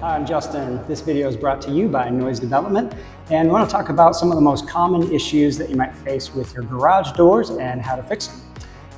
Hi, I'm Justin. This video is brought to you by Noise Development, and I want to talk about some of the most common issues that you might face with your garage doors and how to fix them.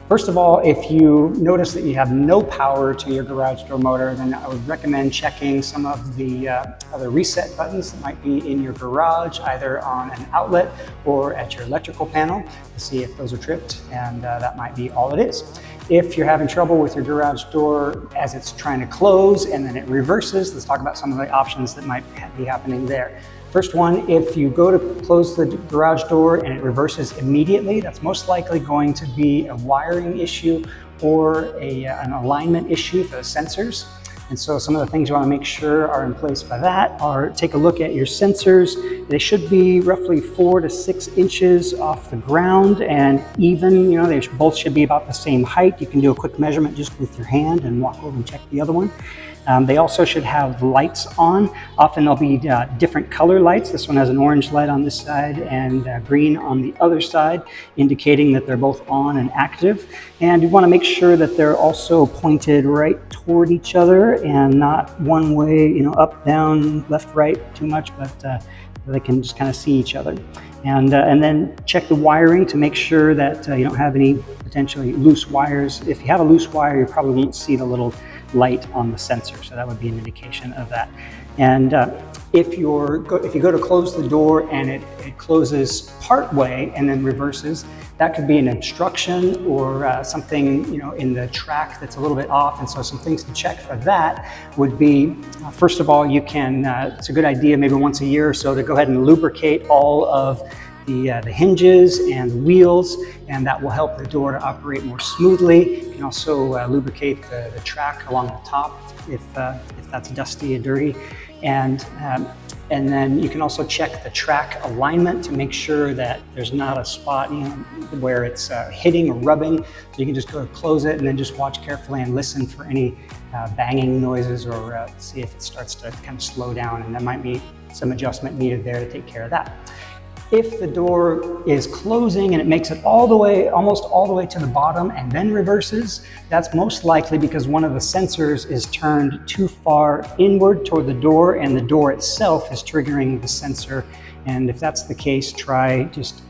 First of all, if you notice that you have no power to your garage door motor, then I would recommend checking some of the other reset buttons that might be in your garage, either on an outlet or at your electrical panel, to see if those are tripped, and that might be all it is. If you're having trouble with your garage door as it's trying to close and then it reverses, let's talk about some of the options that might be happening there. First one, if you go to close the garage door and it reverses immediately, that's most likely going to be a wiring issue or an alignment issue for the sensors. And so some of the things you want to make sure are in place for that are take a look at your sensors. They should be roughly 4 to 6 inches off the ground and even, they both should be about the same height. You can do a quick measurement just with your hand and walk over and check the other one. They also should have lights on. Often there'll be different color lights. This one has an orange light on this side and green on the other side, indicating that they're both on and active. And you want to make sure that they're also pointed right toward each other and not one way, up, down, left, right too much, but they can just kind of see each other. And then check the wiring to make sure that you don't have any potentially loose wires. If you have a loose wire, you probably won't see the little light on the sensor, so that would be an indication of that. And if you go to close the door and it closes part way and then reverses, that could be an obstruction or something in the track that's a little bit off. And so some things to check for that would be, first of all, you can, it's a good idea maybe once a year or so to go ahead and lubricate all of the hinges and the wheels, and that will help the door to operate more smoothly. You can also lubricate the track along the top if that's dusty or dirty. And then you can also check the track alignment to make sure that there's not a spot where it's hitting or rubbing. So you can just go close it and then just watch carefully and listen for any banging noises or see if it starts to kind of slow down, and there might be some adjustment needed there to take care of that. If the door is closing and it makes it almost all the way to the bottom and then reverses, that's most likely because one of the sensors is turned too far inward toward the door and the door itself is triggering the sensor. And if that's the case, try just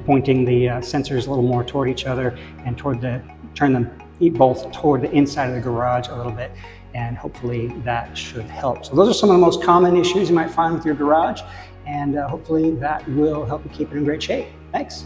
pointing the sensors a little more toward each other and turn them both toward the inside of the garage a little bit, and hopefully that should help. So those are some of the most common issues you might find with your garage, and hopefully that will help you keep it in great shape. Thanks.